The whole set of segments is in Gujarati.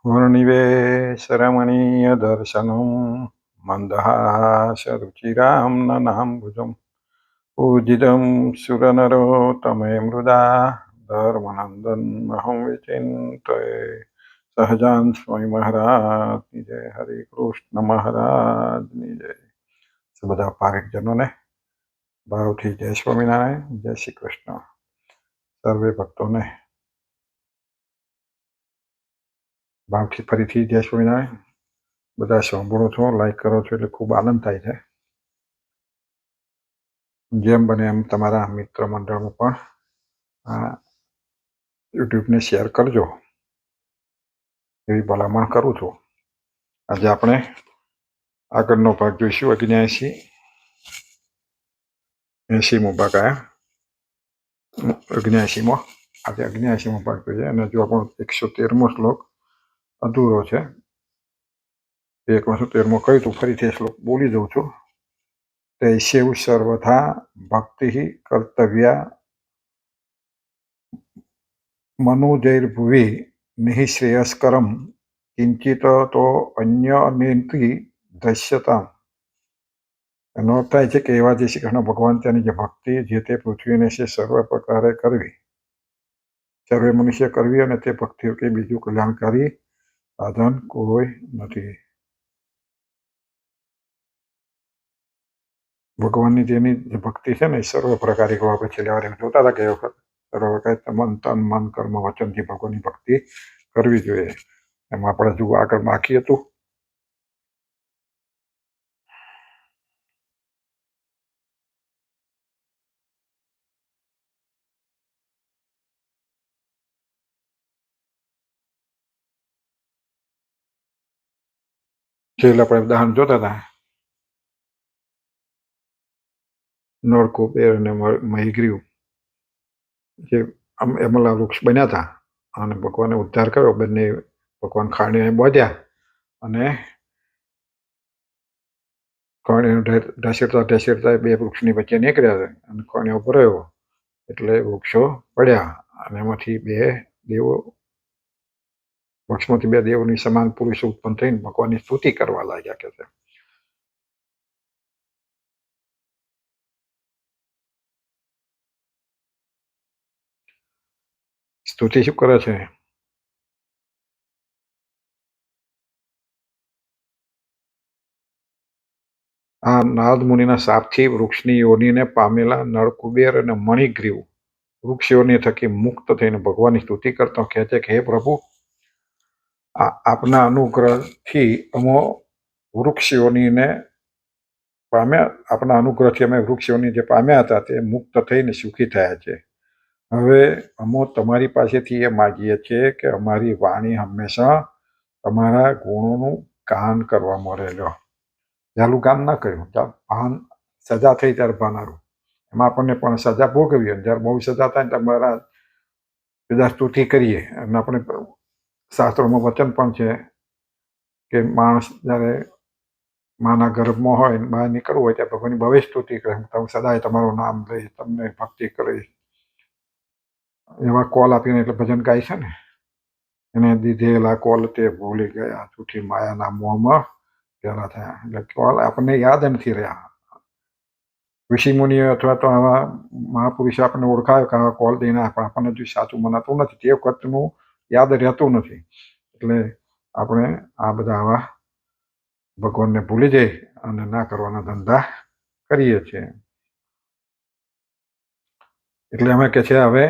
वर्णिवेशरमणीयदर्शनं मन्दहासरुचिरां ननाम्बुजं पूजितं सुरनरोत्तमे मृदा धर्मनन्दन्महं विचिन्तये सहजान स्वामी महाराज की जय। हरे कृष्ण महाराज की जय। બધા પારેખજનોને ભાવથી જય સ્વામિનારાયણ, જય શ્રી કૃષ્ણ। સર્વે ભક્તોને ભાવથી ફરીથી જય સ્વામિનારાયણ। બધા સાંભળો છો, લાઈક કરો છો એટલે ખૂબ આનંદ થાય છે। જેમ બને એમ તમારા મિત્ર મંડળમાં પણ આ યુટ્યુબને શેર કરજો એવી ભલામણ કરું છું। આજે આપણે આગળનો ભાગ જોઈશું। 79મો ભાગ આવ્યા। 79મો આજે 79મો ભાગ જોઈએ અને જો આપણો 113મો શ્લોક અધૂરો છે। 113મો કહ્યું તું, ફરીથી શ્લોક બોલી દઉં છું। તૈસ્યૈવ સર્વથા ભક્તિ કર્તવ્યા મનુજૈર્ભુવિ નિઃશ્રેયસ્કરમ કિંચિત તો અન્યનેતિ દૃશ્યતામ। એનો અર્થ થાય છે કે એવા જે શ્રી કૃષ્ણ ભગવાન તેની જે ભક્તિ જે તે પૃથ્વીને છે સર્વ પ્રકારે કરવી, સર્વે મનુષ્ય કરવી, અને તે ભક્તિ કે બીજું કલ્યાણકારી સાધન કોઈ નથી। ભગવાનની જેની જે ભક્તિ છે ને એ સર્વ પ્રકારે કરવા પછી લેવા જોતા હતા કે એ વખત સર્વ પ્રકારે મન તન મન કર્મ વચનથી ભગવાનની ભક્તિ કરવી જોઈએ। એમાં આપણે જો આગળ બાકી હતું છેલ્લે આપણે ઉદાહરણ જોતા હતા નળકૂપ અને મહીગ્રીવ જે અમલા વૃક્ષ બન્યા હતા અને ભગવાને ઉદ્ધાર કર્યો। બંને ભગવાન ખાણીને બોધ્યા અને ખાણીને ઢસેડતા બે વૃક્ષની વચ્ચે નીકળ્યા અને ખાણીઓ ભરાયો એટલે વૃક્ષો પડ્યા અને એમાંથી બે દેવો વૃક્ષમાંથી બે દેવોની સમાન પુરુષો ઉત્પન્ન થઈને ભગવાનની સ્તુતિ કરવા લાગ્યા। કે છે સ્તુતિ શું કરે છે? આ નારદ મુનિના શાપથી વૃક્ષની યોનિને પામેલા નળકુબેર અને મણિગ્રીવ વૃક્ષ યોનિ થકી મુક્ત થઈને ભગવાનની સ્તુતિ કરતા કહે છે કે હે પ્રભુ, આપના અનુગ્રહથી અમો વૃક્ષ યોનિને પામ્યા, આપના અનુગ્રહથી અમે વૃક્ષ યોનિ જે પામ્યા હતા તે મુક્ત થઈને સુખી થયા છે। હવે અમો તમારી પાસેથી એ માગીએ છીએ કે અમારી વાણી હંમેશા તમારા ગુણોનું ગાન કરવામાં રહેલો। પહેલું ગાન ના કર્યું, ભાન સજા થઈ ત્યારે ભાન આવ્યું, એમાં આપણને પણ સજા ભોગવીએ। જ્યારે બહુ સજા થાય ને તમારા બધા સ્તુતિ કરીએ અને આપણે શાસ્ત્રોમાં વચન પણ છે કે માણસ જ્યારે માના ગર્ભમાં હોય બહાર નીકળવું હોય ત્યારે ભગવાનની ભવ્ય સ્તુતિ કરે, તમે સદાય તમારું નામ લઈ તમને ભક્તિ કરીશ, એવા કોલ આપીને એટલે ભજન ગાય છે ને। એને દીધેલા કોલ તે ભૂલી ગયા, જૂઠી માયાના મોહમાં પેલા થયા, એટલે કોલ આપણને યાદ નથી રહ્યા। ઋષિ મુનિઓ અથવા તો આવા મહાપુરુષો આપણને ઓળખાય કે આવા કોલ દઈને આપણને જો સાચું મનાતું નથી, તે વખતનું યાદ રહેતું નથી, એટલે આપણે આ બધા આવા ભગવાનને ભૂલી જઈ અને ના કરવાના ધંધા કરીએ છીએ। એટલે અમે કે છે હવે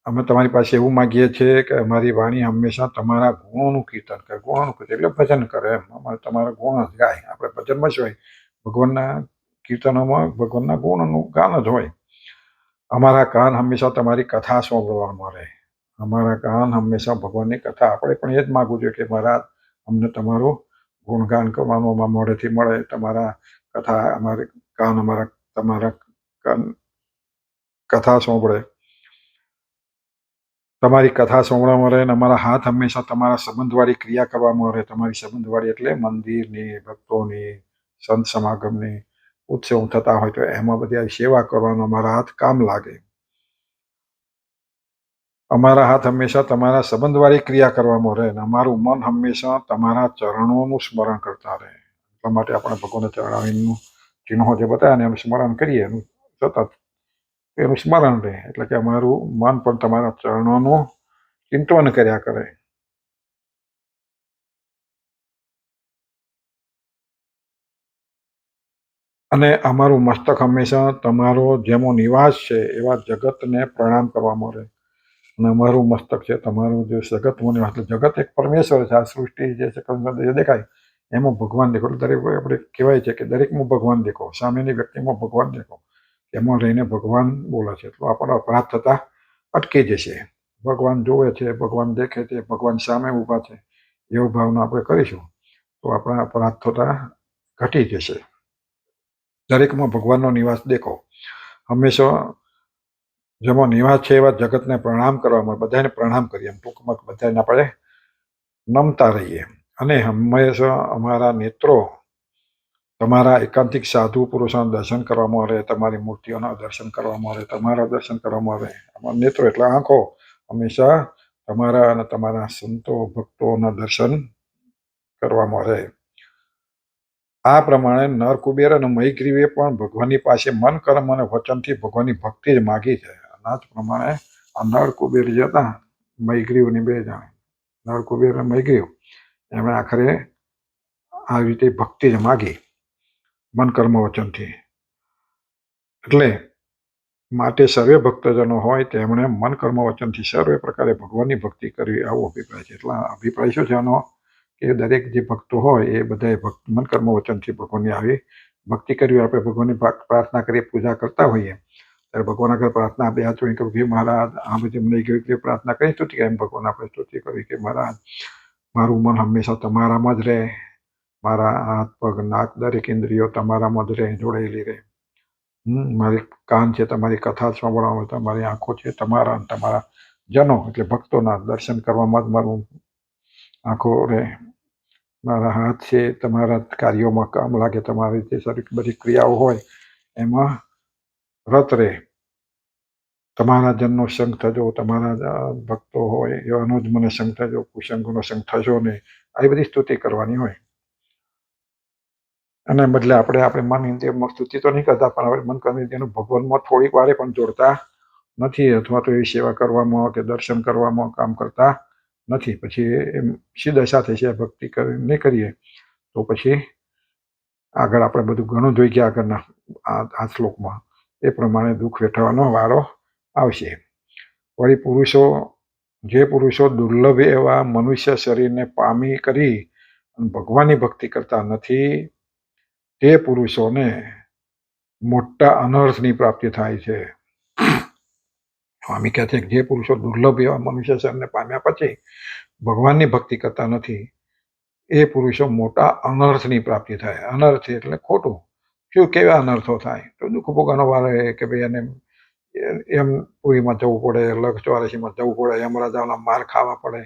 અમે તમારી પાસે એવું માગીએ છીએ કે અમારી વાણી હંમેશા તમારા ગુણોનું કીર્તન કરે। ગુણોનું કીર્તન એટલે ભજન કરે એમ, અમારે તમારા ગુણ જ ગાય। આપણે ભજનમાં શું હોય? ભગવાનના કીર્તનોમાં ભગવાનના ગુણોનું ગાન જ હોય। અમારા કાન હંમેશા તમારી કથા સાંભળવામાં રહે, અમારા કાન હંમેશા ભગવાનની કથા। આપણે પણ એ જ માગવું જોઈએ કે મહારાજ અમને તમારું ગુણગાન કરવાનું અમારા મોઢેથી મળે, તમારા કથા અમારે કાન અમારા તમારા કાન કથા સાંભળે, તમારી કથા સાંભળવામાં રહે, અને અમારા હાથ હંમેશા તમારા સંબંધવાળી ક્રિયા કરવામાં રહે। તમારી સંબંધવાળી એટલે મંદિરની, ભક્તોની, સંત સમાગમની, ઉત્સવ થતા હોય તો એમાં બધી સેવા કરવાનો અમારા હાથ કામ લાગે। અમારા હાથ હંમેશા તમારા સંબંધવાળી ક્રિયા કરવામાં રહે અને અમારું મન હંમેશા તમારા ચરણોનું સ્મરણ કરતા રહે. એટલા માટે આપણે ભગવાનના ચરણાવીનું ચિહ્નો જે બતાવ્યા ને એનું સ્મરણ કરીએ, એનું સતત એનું સ્મરણ રહે, એટલે કે અમારું મન પણ તમારા ચરણોનું ચિંતન કર્યા કરે. અને અમારું મસ્તક હંમેશા તમારો જેમો નિવાસ છે એવા જગતને પ્રણામ કરવામાં રહે. અને અમારું મસ્તક છે તમારું જે જગતનું નિવાસ, જગત એક પરમેશ્વર છે. આ સૃષ્ટિ જે છે જે દેખાય એમાં ભગવાન દેખો. દરેક આપણે કહેવાય છે કે દરેકમાં ભગવાન દેખો, સામેની વ્યક્તિમાં ભગવાન દેખો, એમાં રહીને ભગવાન બોલે છે. તો આપણો અપરાધ થતા અટકી જશે. ભગવાન જોવે છે, ભગવાન દેખે છે, ભગવાન સામે ઊભા છે, એવો ભાવના આપણે કરીશું તો આપણા અપરાધ થતા ઘટી જશે. દરેકમાં ભગવાનનો નિવાસ દેખો. હંમેશા જેમાં નિવાસ છે એવા જગતને પ્રણામ કરવામાં, બધાને પ્રણામ કરીએ, ટૂંકમાં બધાને આપણે નમતા રહીએ. અને હંમેશા અમારા નેત્રો તમારા એકાંતિક સાધુ પુરુષોના દર્શન કરવામાં રહે, તમારી મૂર્તિઓના દર્શન કરવામાં રહે, તમારા દર્શન કરવામાં રહે. અમારા નેત્રો એટલે આંખો હંમેશા તમારા અને તમારા સંતો ભક્તોના દર્શન કરવામાં રહે. આ પ્રમાણે નર કુબેર અને મહીગ્રીવે પણ ભગવાનની પાસે મન કર્મ અને વચનથી ભગવાનની ભક્તિ જ માગી છે. આ જ પ્રમાણે આ નર કુબેર જે હતા, મહીગ્રીવની બે જણ, નર કુબેર અને મહીગ્રીવ, એમણે આખરે આવી રીતે ભક્તિ જ માગી મન કર્મ વચનથી. એટલે માટે સર્વે ભક્તજનો હોય તેમણે મન કર્મ વચનથી સર્વે પ્રકારે ભગવાનની ભક્તિ કરવી, આવો અભિપ્રાય છે. એટલા અભિપ્રાય શું છે આનો, કે દરેક જે ભક્તો હોય એ બધાએ મન કર્મ વચનથી ભગવાનની આવી ભક્તિ કરવી. આપણે ભગવાનની પ્રાર્થના કરી, પૂજા કરતા હોઈએ ત્યારે ભગવાન આગળ પ્રાર્થના બે હાથ જોડી કે મહારાજ, આ બધી મને ગઈ પ્રાર્થના કરી સ્તુતિ, એમ ભગવાન આપણે સ્તુતિ કરી કે મહારાજ મારું મન હંમેશા તમારામાં જ રહે, મારા હાથ પગ નાક દરેક ઇન્દ્રિયો તમારામાં જ રહે, જોડાયેલી રહે. મારી કાન છે તમારી કથા સાંભળવામાં, તમારી આંખો છે તમારા જનો એટલે ભક્તોના દર્શન કરવામાં જ મારું આંખો રહે, મારા હાથ છે તમારા કાર્યોમાં કામ લાગે, તમારી જે બધી ક્રિયાઓ હોય એમાં રત રહે, તમારા જનનો સંગ થજો, તમારા ભક્તો હોય એવાનો જ મને સંગ થજો, કુસંગનો સંગ થશો નહીં. આવી બધી સ્તુતિ કરવાની હોય. અને બદલે આપણે મન ઇન્દ્રિયમાં સ્તુતિ તો નહીં કરતા, પણ આપણે મન કર્મ ઇન્દ્રિયનું ભગવાનમાં થોડીક વારે પણ જોડતા નથી, અથવા તો એવી સેવા કરવામાં કે દર્શન કરવામાં કામ કરતા નથી. પછી એમ શી દશા થશે, ભક્તિ નહીં કરીએ તો પછી આગળ આપણે બધું ઘણું જોઈ ગયા આગળના આ શ્લોકમાં, એ પ્રમાણે દુઃખ વેઠવાનો વારો આવશે. વળી જે પુરુષો દુર્લભ એવા મનુષ્ય શરીરને પામી કરી ભગવાનની ભક્તિ કરતા નથી, તે પુરુષોને મોટા અનર્થની પ્રાપ્તિ થાય છે. સ્વામી કહે છે કે જે પુરુષો દુર્લભ એવા મનુષ્ય શરીરને પામ્યા પછી ભગવાનની ભક્તિ કરતા નથી, એ પુરુષો મોટા અનર્થની પ્રાપ્તિ થાય. અનર્થ એટલે ખોટું. શું કેવા અનર્થો થાય? તો દુઃખ ભોગવવાનો વારો કે ભાઈ એને એમ પુરીમાં જવું પડે, લક્ષ 84માં જવું પડે, યમરાજાના માર ખાવા પડે,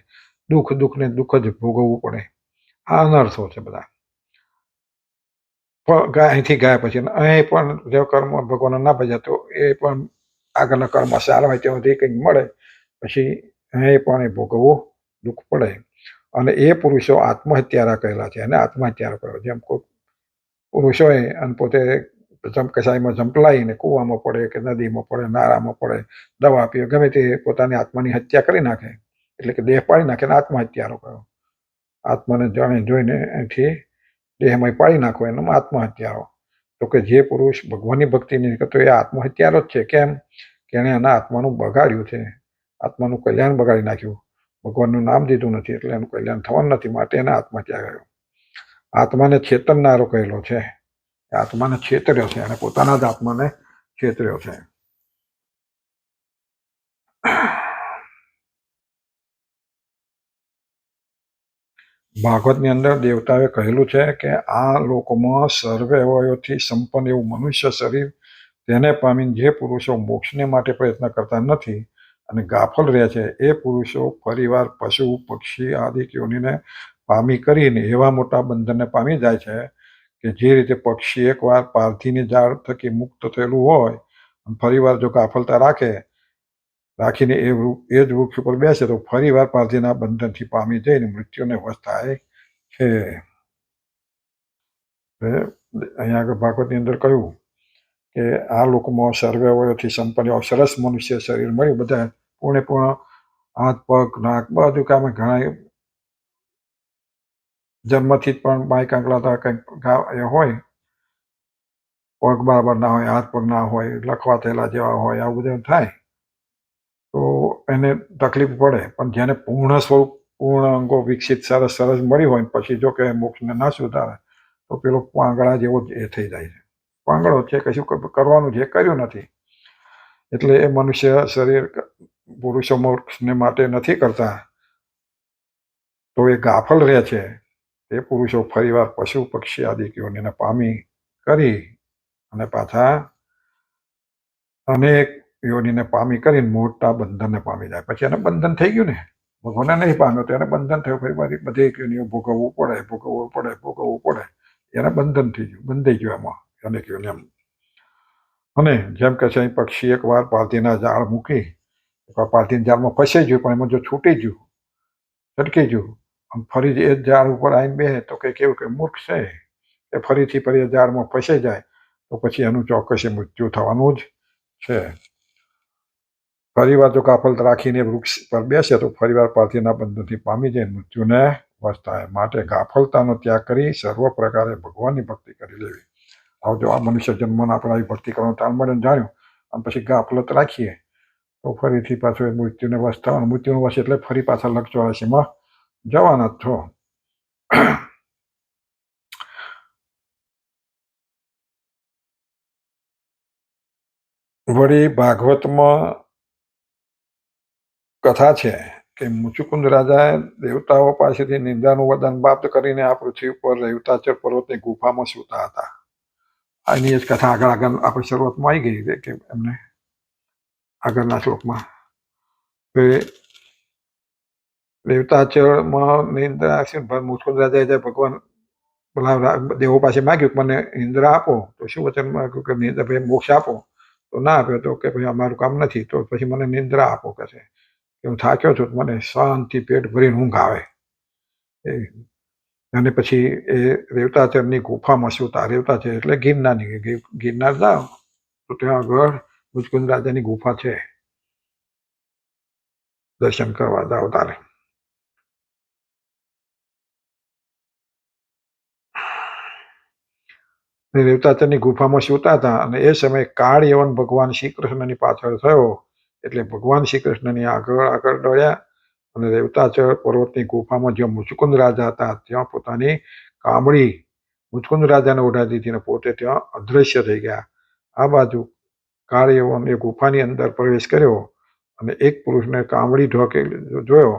દુઃખ ને દુઃખ જ ભોગવવું પડે. આ અનર્થો છે બધા. અહીંથી ગયા પછી અહીં પણ જે કર્મ ભગવાન ના ભજ્યા તો એ પણ આગળના કર્મ સારા હોય ત્યાંથી કંઈક મળે, પછી અહીં પણ એ ભોગવવું દુઃખ પડે. અને એ પુરુષો આત્મહત્યારા કહેલા છે, અને આત્મહત્યારો કર્યો. જેમ કોઈ પુરુષ હોય અને પોતે કસાઈમાં ઝંપલાઈને કૂવામાં પડે કે નદીમાં પડે, નાળામાં પડે, દવા પીવે, ગમે તે પોતાની આત્માની હત્યા કરી નાખે, એટલે કે દેહ પાડી નાખે ને આત્મહત્યારો કર્યો. આત્માને જાણે જોઈને અહીંથી દેહમાં પાડી નાખો એનો આત્મહત્યારો. તો કે જે પુરુષ ભગવાનની ભક્તિ નહીં કરતો એ આત્મહત્યારો જ છે. કેમ કે એણે એના આત્માનું બગાડ્યું છે, આત્માનું કલ્યાણ બગાડી નાખ્યું, ભગવાનનું નામ દીધું નથી એટલે એનું કલ્યાણ થવાનું નથી, માટે એને આત્મહત્યા કર્યો. આત્માને છેતરનારો કહેલો છે, આત્માને છેતર્યો છે, અને પોતાના જ આત્માને છેતર્યો છે. ભાગવતની અંદર દેવતાએ કહેલું છે કે આ લોકમાં સર્વે અવયવોથી સંપન્ન એવું મનુષ્ય શરીર તેને પામીને જે પુરુષો મોક્ષને માટે પ્રયત્ન કરતા નથી અને ગાફલ રહે છે, એ પુરુષો પરિવાર, પશુ, પક્ષી આદિ યોનિને પામી કરીને એવા મોટા બંધનને પામી જાય છે કે જે રીતે પક્ષી એકવાર પારધીની જાળ થકી મુક્ત થયેલું હોય, ફરીવાર જો ગાફલતા રાખે રાખીને એ જ વૃક્ષ ઉપર બેસે તો ફરીવાર પારધીના બંધનથી પામી જઈને મૃત્યુને વશ થાય છે. અહીંયા આગળ ભાગવતની અંદર કહ્યું કે આ લોકમાં સર્વે અવયવથી સંપન્ન એવા સરસ મનુષ્ય શરીર મળ્યું, બધા પૂર્ણ હાથ પગ નાક બધું કામે ઘણા જન્મથી જ પણ બાય કાંકલાતા કંઈક હોય, પગ બરાબર ના હોય, હાથ પગ ના હોય, લખવા થયેલા જેવા હોય, આવું બધું થાય તો એને તકલીફ પડે. પણ જેને પૂર્ણ સ્વરૂપ પૂર્ણ અંગો વિકસિત સરસ મળી હોય પછી જો કે મોક્ષને ના સુધારે તો પેલો પાંગળા જેવો જ એ થઈ જાય છે. પાંગળો છે, કશું કરવાનું છે કર્યું નથી. એટલે એ મનુષ્ય શરીર પુરુષો મોક્ષને માટે નથી કરતા તો એ ગાફલ રહે છે. તે પુરુષો ફરીવાર પશુ પક્ષી આદિ યોનિને પામી કરી અને પાછા અનેક યોનિને પામી કરીને મોટા બંધનને પામી જાય. પછી એને બંધન થઈ ગયું ને, ભગવાનને નહીં પામ્યો તો એને બંધન થયું. ફરી બધી યોનિઓ ભોગવવું પડે. એને બંધન થઈ ગયું, બંધાઈ ગયું એમાં અનેક યોનિ એમ. અને જેમ કે છે પક્ષી એકવાર પારધીના જાળ મૂકી, પારધીના જાળમાં ફસાઈ ગયું, પણ એમાં જો છૂટી ગયું, છટકી ગયું, ફરી એ ઝાડ ઉપર આવીને બેસે તો કે કેવું કે મૂર્ખ છે એ ફરી ઝાડમાં ફસાઈ જાય તો પછી એનું ચોક્કસ મૃત્યુ થવાનું જ છે. ફરીવાર જો ગાફલ રાખીને વૃક્ષ પર બેસે તો ફરીવાર પારધીના બંધનથી પામી જાય, મૃત્યુને વશ થાય. માટે ગાફલતાનો ત્યાગ કરી સર્વ પ્રકારે ભગવાનની ભક્તિ કરી લેવી. હવે જો આ મનુષ્ય જન્મમાં આપણે આવી ભક્તિ કરવાનું તાણ મળે જાણ્યું અને પછી ગાફલત રાખીએ તો ફરીથી પાછું એ મૃત્યુને વશ થવાનું. મૃત્યુનો વશ એટલે ફરી પાછા લક્ષ 84માં જવાના જ છો. વળી ભાગવતમાં કથા છે કે મુચુકુંદ રાજાએ દેવતાઓ પાસેથી નિંદાનું વરદાન પ્રાપ્ત કરીને આ પૃથ્વી ઉપર રેવતાચળ પર્વતની ગુફામાં સૂતા હતા. આની જ કથા આગળ આપણે શરૂઆતમાં આવી ગઈ કે એમને આગળના શ્લોકમાં રેવતાચળમાં નિંદ્રા મુચુકુંદ રાજાએ ભગવાન દેવો પાસે માગ્યું કે મને નિંદ્રા આપો, તો શું વચન માગ્યું કે ભાઈ મોક્ષ આપો, તો ના આપ્યો તો કે ભાઈ અમારું કામ નથી, તો પછી મને નિંદ્રા આપો કે છે કે હું થાક્યો છું, મને શાંતિ પેટ ભરીને ઊંઘ આવે. અને પછી એ રેવતાચળની ગુફામાં સૂતા. રેવતાચળ એટલે ગિરનાર જાઓ તો ત્યાં આગળ મુચુકુંદ રાજાની ગુફા છે, દર્શન કરવા જાઓ તારે. રેવતાચળની ગુફામાં સૂતા હતા અને એ સમયે કાળ યવન ભગવાન શ્રી કૃષ્ણની પાછળ થયો. એટલે ભગવાન શ્રી કૃષ્ણની આગળ દોડ્યા અને રેવતાચળ પર્વતની ગુફામાં જ્યાં મુચુકુંદ રાજા હતા ત્યાં પોતાની કામળી મુચુકુંદ રાજાને ઓઢાડી દીધી અને પોતે ત્યાં અદૃશ્ય થઈ ગયા. આ બાજુ કાળ યવન એ ગુફાની અંદર પ્રવેશ કર્યો અને એક પુરુષને કામળી જોયો,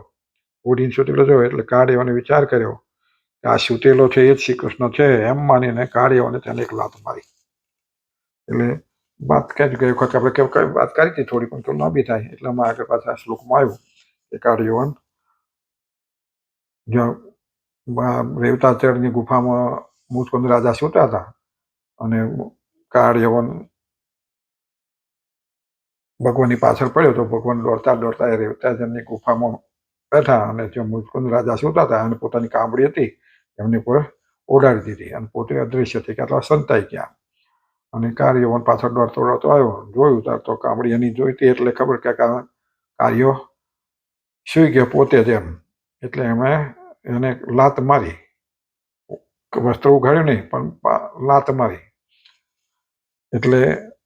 ઓઢીને સૂતેલો જોયો. એટલે કાળ યવને વિચાર કર્યો કે આ સૂતેલો છે એ જ શ્રી કૃષ્ણ છે, એમ માનીને કાળ યવને તેને એક લાત મારી. એટલે વાત ગઈ વખત આપણે વાત કરી હતી થોડી, પણ તો લાંબી થાય એટલે અમે આગળ પાછા શ્લોકમાં આવ્યું કે કાળ યવન જ્યાં રેવતાચળની ગુફામાં મુચુકુંદ રાજા સૂતા હતા અને કાળ યવન ભગવાનની પાછળ પડ્યો તો ભગવાન દોડતા એ રેવતાચળની ગુફામાં બેઠા અને જે મુચુકુંદ રાજા સૂતા હતા અને પોતાની કામળી હતી એમની પર ઓઢાડી દીધી અને પોતે અદૃશ્ય થઈ ગયા, સંતાઈ ગયા. અને કાળ યવન પાછળ દોડતો આવ્યો, જોયું ત્યારે તો કામળી એની જોઈતી એટલે ખબર કે કાર્યો સુઈ ગયો પોતે જ એમ. એટલે એને લાત મારી, વસ્ત્ર ઉઘાડ્યું નહીં પણ લાત મારી. એટલે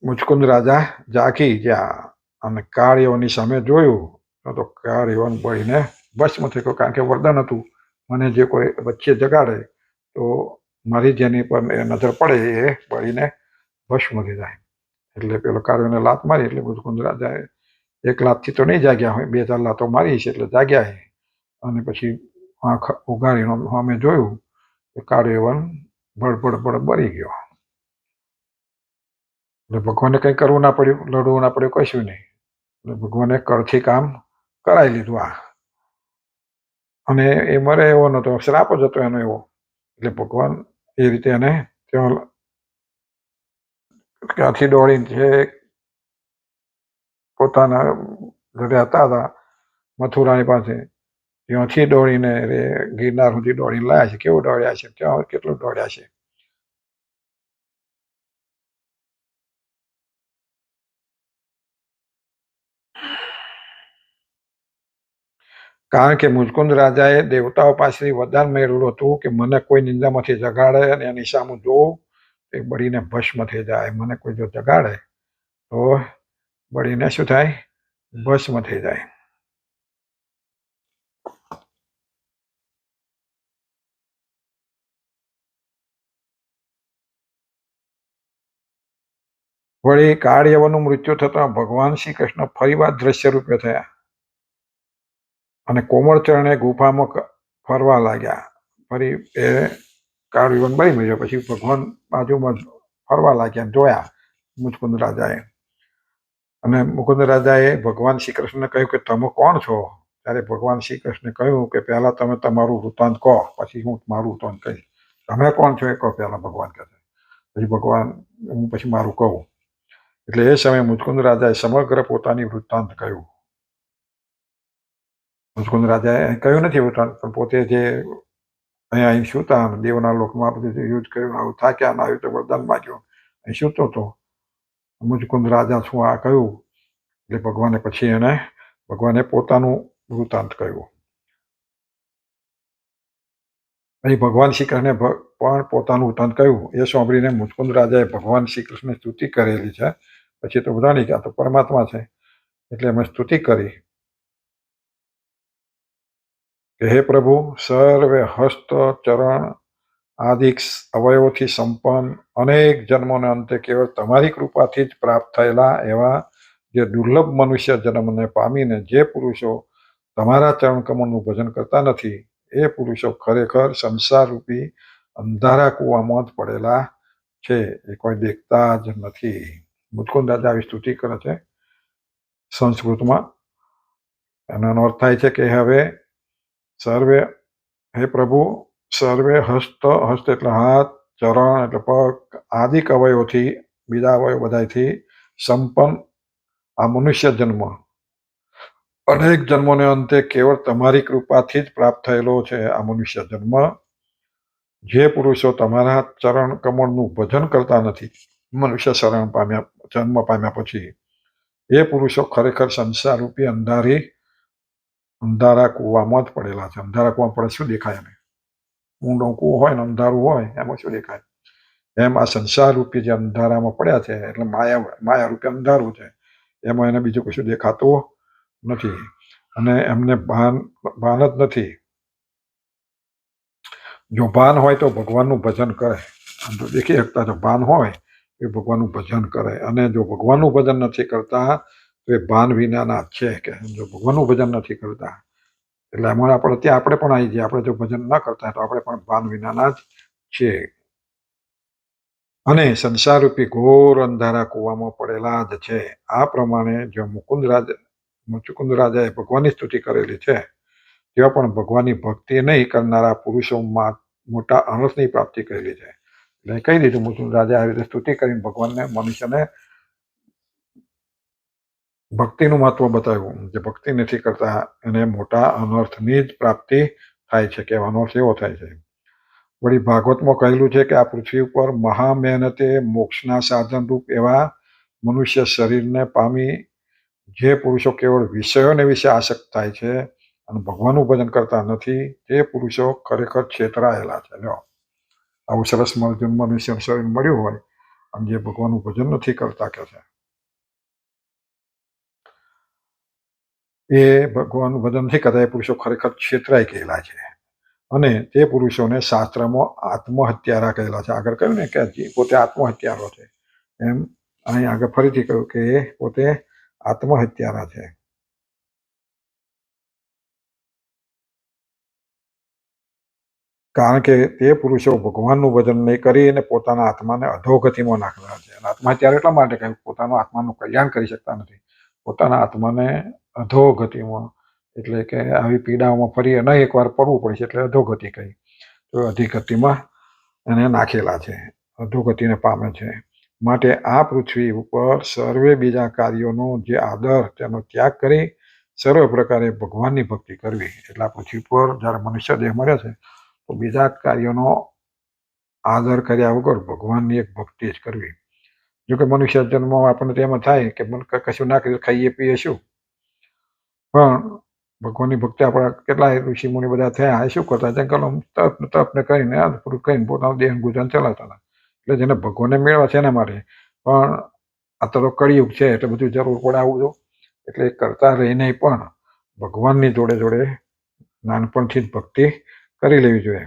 મુચુકુંદ રાજા જાગી ગયા અને કાળ યવનની સામે જોયું તો કાળ યવન બળીને ભસ્મ થઈ ગયો. કારણ કે વરદાન હતું મને જે કોઈ વચ્ચે જગાડે તો મારી જેની પર નજર પડે એ બળીને ભસ્મ થઈ જાય. એટલે પેલો કાળ યવને લાત મારી એટલે મુચુકુંદ રાજાએ એક લાતથી તો નહીં જાગ્યા હોય, 2-4 લાતો મારી છે એટલે જાગ્યા. અને પછી આંખ ઉગાડીને સામે જોયું કે કાળ યવન ભડભડ બળી ગયો. એટલે ભગવાનને કંઈ કરવું ના પડ્યું, લડવું ના પડ્યું, કશું નહીં. એટલે ભગવાને કરથી કામ કરાવી લીધું આ. અને એ મરે એવો નતો, શ્રાપ જ હતો એનો એવો. એટલે ભગવાન એ રીતે એને ત્યાંથી દોડીને પોતાના રહેતા હતા મથુરાની પાસે, ત્યાંથી દોડીને ગિરનાર સુધી દોડીને લાયા છે. કેવું દોડ્યા છે, ત્યાં કેટલું દોડ્યા છે. કારણ કે મુચકુંદ રાજાએ દેવતાઓ પાસેથી વરદાન મેળવેલું હતું કે મને કોઈ નિંદામાંથી જગાડે અને એની સામે જોઉં એ બળીને ભસ્મ થઈ જાય. મને કોઈ જો જગાડે તો બળીને શું થાય? ભસ્મ થઈ જાય. વળી કાળ યવનનું મૃત્યુ થતાં ભગવાન શ્રી કૃષ્ણ ફરીવાર દ્રશ્ય રૂપે થયા અને કોમળ ચરણે ગુફામાં ફરવા લાગ્યા. ફરી એ કાળ યવન બળી મળ્યો પછી ભગવાન બાજુમાં ફરવા લાગ્યા, જોયા મુચકુંદ રાજાએ. અને મુકુંદ રાજાએ ભગવાન શ્રી કૃષ્ણને કહ્યું કે તમે કોણ છો? ત્યારે ભગવાન શ્રી કૃષ્ણે કહ્યું કે પહેલા તમે તમારું વૃત્તાંત કહો, પછી હું મારું વૃત્તાંત કહીશ. તમે કોણ છો એ કહો પહેલા, ભગવાન કહે છે. પછી ભગવાન હું પછી મારું કહું. એટલે એ સમયે મુચકુંદ રાજાએ સમગ્ર પોતાની વૃત્તાંત કહ્યું. મુચકુંદ રાજાએ કહ્યું નથી વૃત્તાંત, પણ પોતે જે અહીંયા સુતા દેવના લોકમાં બધું યુદ્ધ કર્યું, આવું થાક્યા ના આવ્યું તો વરદાન માગ્યું, અહીં સૂતો હતો મુચકુંદ રાજા શું આ કહ્યું. એટલે ભગવાને પોતાનું વૃત્તાંત કહ્યું. અહીં ભગવાન શ્રી કૃષ્ણે પણ પોતાનું વૃત્તાંત કહ્યું. એ સાંભળીને મુચકુંદ રાજાએ ભગવાન શ્રી કૃષ્ણની સ્તુતિ કરેલી છે. પછી તો બધા નહીં કે આ તો પરમાત્મા છે, એટલે એમણે સ્તુતિ કરી કે હે પ્રભુ, સર્વે હસ્ત ચરણ આદિક અવયવોથી સંપન્ન, અનેક જન્મોને અંતે કેવળ તમારી કૃપાથી જ પ્રાપ્ત થયેલા એવા જે દુર્લભ મનુષ્ય જન્મને પામીને જે પુરુષો તમારા ચરણ કમળનું ભજન કરતા નથી, એ પુરુષો ખરેખર સંસારરૂપી અંધારા કૂવામાં જ પડેલા છે, એ કોઈ દેખતા જ નથી. મુચકુંદ રાજા આવી સ્તુતિ કરે છે સંસ્કૃતમાં. એનો અર્થ થાય છે કે હવે સર્વે, હે પ્રભુ, સર્વે હસ્ત એટલે હાથ, ચરણ એટલે પગ, આદિક અવયવોથી, બીજા અવયવ બધાથી સંપન્ન આ મનુષ્ય જન્મ અનેક જન્મોને અંતે કેવળ તમારી કૃપાથી જ પ્રાપ્ત થયેલો છે. આ મનુષ્ય જન્મ જે પુરુષો તમારા ચરણ કમળનું ભજન કરતા નથી, મનુષ્ય જન્મ પામ્યા પછી, એ પુરુષો ખરેખર સંસાર રૂપી અંધારા કૂવામાં જ પડેલા છે. અંધારા કૂવામાં પડે શું દેખાય? એને ઊંડો કૂવો હોય ને અંધારું હોય, એમાં શું દેખાય? એમ આ સંસાર રૂપી જે અંધારામાં પડ્યા છે, એટલે માયા રૂપી અંધારું છે, એમાં એને બીજું કશું દેખાતું નથી અને એમને ભાન જ નથી. જો ભાન હોય તો ભગવાનનું ભજન કરે. આમ તો દેખી શકતા જો ભાન હોય એ ભગવાનનું ભજન કરે, અને જો ભગવાનનું ભજન નથી કરતા તો એ ભાન વિનાના છે. કે જો ભગવાનનું ભજન નથી કરતા એટલે એમાં આપણે પણ આવી જઈએ. આપણે જો ભજન ના કરતા તો આપણે પણ ભાન વિનાના જ છીએ અને સંસારરૂપી ઘોર અંધારા કૂવામાં પડેલા જ છે. આ પ્રમાણે જો મુચકુંદ રાજાએ ભગવાનની સ્તુતિ કરેલી છે, તેવા પણ ભગવાનની ભક્તિ નહીં કરનારા પુરુષોમાં મોટા અનર્થની પ્રાપ્તિ કરેલી છે. એટલે કહી દીધું, મુચકુંદ રાજા આવી રીતે સ્તુતિ કરીને ભગવાનને, મનુષ્યને ભક્તિનું મહત્વ બતાવ્યું. જે ભક્તિ નથી કરતા એને મોટા અનર્થની જ પ્રાપ્તિ થાય છે. કહેવાનો અર્થ એવો થાય છે. વળી ભાગવતમાં કહેલું છે કે આ પૃથ્વી ઉપર મહા મહેનતે મોક્ષના સાધનરૂપ એવા મનુષ્ય શરીરને પામી જે પુરુષો કેવળ વિષયોને વિશે આસક્ત થાય છે અને ભગવાનનું ભજન કરતા નથી, તે પુરુષો ખરેખર છેતરાયેલા છે. જો આવું સરસ મનુષ્ય શરીર મળ્યું હોય અને જે ભગવાનનું ભજન નથી કરતા, કે છે એ ભગવાનનું ભજન નથી કરતા, એ પુરુષો ખરેખર છેતરાઈ ગયેલા છે. અને તે પુરુષોને શાસ્ત્રમાં આત્મહત્યારા કહેલા છે. આગળ કહ્યું ને કે પોતે આત્મહત્યારો છે, એમ અહીં આગળ ફરીથી કહ્યું કે પોતે આત્મહત્યારા છે. કારણ કે તે પુરુષો ભગવાનનું ભજન નહીં કરીને પોતાના આત્માને અધોગતિમાં નાખેલા છે. આત્મહત્યા એટલા માટે કહ્યું, પોતાના આત્માનું કલ્યાણ કરી શકતા નથી, પોતાના આત્માને અધોગતિમાં, એટલે કે આવી પીડાઓમાં ફરી એને એકવાર પડવું પડશે, એટલે અધોગતિ કહી. તો અધિગતિમાં એને નાખેલા છે, અધોગતિને પામે છે. માટે આ પૃથ્વી ઉપર સર્વે બીજા કાર્યોનો જે આદર, તેનો ત્યાગ કરી સર્વ પ્રકારે ભગવાનની ભક્તિ કરવી. એટલે આ પૃથ્વી પર જ્યારે મનુષ્ય દેહ મળે છે તો બીજા કાર્યોનો આદર કર્યા વગર ભગવાનની એક ભક્તિ જ કરવી. જોકે મનુષ્ય જન્મ આપણને તેમાં થાય કે કશું ના કર્યું, ખાઈએ પીએ શું, પણ ભગવાનની ભક્તિ આપણા કેટલાય ઋષિ મુનિ બધા થયા, એ શું કરતા, જંગલોમાં તપને કરીને પૂરું કરીને પોતાનું દેહ ગુજરાન ચલાવતા હતા. એટલે જેને ભગવાનને મેળવા છે એના માટે. પણ આ તો કળિયુગ છે એટલે બધું જરૂર પડે આવું જો. એટલે કરતા રહીને પણ ભગવાનની જોડે જોડે નાનપણથી જ ભક્તિ કરી લેવી જોઈએ.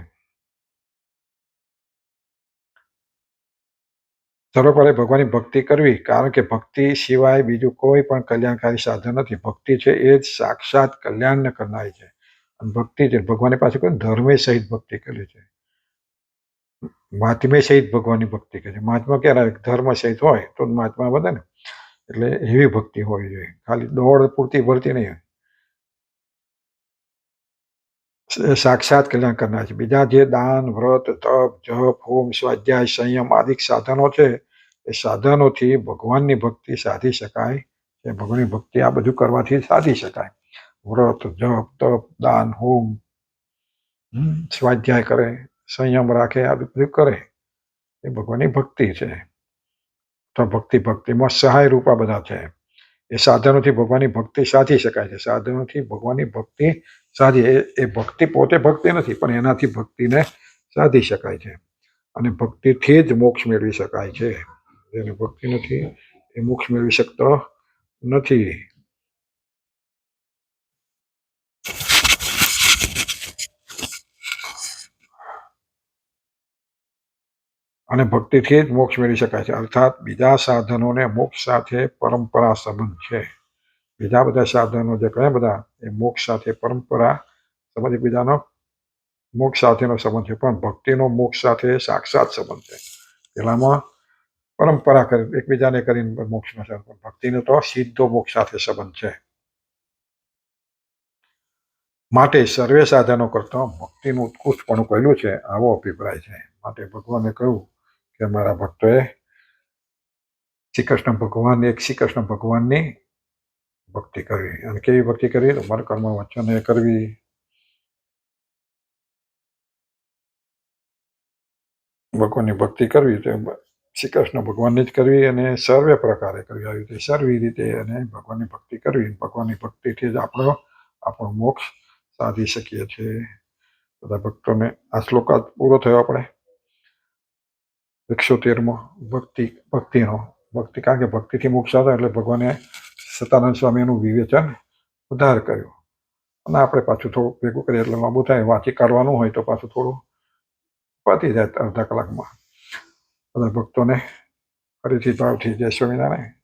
સર્વપરે ભગવાનની ભક્તિ કરવી, કારણ કે ભક્તિ સિવાય બીજું કોઈ પણ કલ્યાણકારી સાધન નથી. ભક્તિ છે એ જ સાક્ષાત કલ્યાણને કરનારી છે. અને ભક્તિ છે ભગવાનની પાસે કોઈ ધર્મે સહિત ભક્તિ કરી છે, મહાત્મ્ય સહિત ભગવાનની ભક્તિ કરી છે. મહાત્મા ક્યારે ધર્મ સહિત હોય તો મહાત્મા વધે ને. એટલે એવી ભક્તિ હોવી જોઈએ, ખાલી દોડ પૂરતી ભરતી નહીં. સાક્ષાત કલ્યાણ કરનાર છે. બીજા જે દાન, વ્રત, તપ, જપ, હોમ, સ્વાધ્યાય, સંયમ આદિ સાધનો છે, એ સાધનોથી ભગવાનની ભક્તિ સાધી શકાય છે. ભગવાનની ભક્તિ આ બધું કરવાથી સાધી શકાય. વ્રત, જપ, તપ, દાન, હોમ, સ્વાધ્યાય કરે, સંયમ રાખે, આ બધું કરે, એ ભગવાનની ભક્તિ છે. તો ભક્તિમાં સહાય રૂપા બધા છે. એ સાધનોથી ભગવાનની ભક્તિ સાધી શકાય છે. સાધનોથી ભગવાનની ભક્તિ સાધી, એ ભક્તિ પોતે ભક્તિ નથી, પણ એનાથી ભક્તિને સાધી શકાય છે. અને ભક્તિથી જ મોક્ષ મેળવી શકાય છે. જેને ભક્તિ નથી એ મોક્ષ મેળવી શકતો નથી. અને ભક્તિથી જ મોક્ષ મેળવી શકાય છે. અર્થાત બીજા સાધનોને મોક્ષ સાથે પરંપરા સંબંધ છે. બીજા બધા સાધનો જે કયા બધા એ મોક્ષ સાથે પરંપરા સંબંધ, બીજાનો મોક્ષ સાથેનો સંબંધ છે, પણ ભક્તિનો મોક્ષ સાથે સાક્ષાત સંબંધ છે. પેલામાં પરંપરા કરી એકબીજાને કરીને મોક્ષનો છે, પણ ભક્તિનો તો સીધો મોક્ષ સાથે સંબંધ છે. માટે સર્વે સાધનો કરતા ભક્તિનું ઉત્કૃષ્ટપણું કહેલું છે, આવો અભિપ્રાય છે. માટે ભગવાને કહ્યું કે મારા ભક્તોએ શ્રી કૃષ્ણ ભગવાનની ભક્તિ કરવી. અને કેવી ભક્તિ કરવી? તો મન કર્મ વચને કરવી. ભગવાનની ભક્તિ કરવી તો શ્રી કૃષ્ણ ભગવાનની જ કરવી, અને સર્વે પ્રકારે કરવી. આવી રીતે સર્વી રીતે અને ભગવાનની ભક્તિ કરવી. ભગવાનની ભક્તિથી જ આપણો મોક્ષ સાધી શકીએ છીએ. બધા ભક્તોને આ શ્લોક પૂરો થયો. આપણે 113મો ભક્તિનો કારણ કે ભક્તિથી મોક્ષ આવે એટલે ભગવાને સતાનંદ સ્વામીનું વિવેચન ઉદ્ધાર કર્યું. અને આપણે પાછું થોડું ભેગું કરીએ એટલે લાંબુ થાય. વાંચી કાઢવાનું હોય તો પાછું થોડું પતી જાય અડધા કલાકમાં. બધા ભક્તોને ફરીથી ભાવથી જય સ્વામિનારાયણ.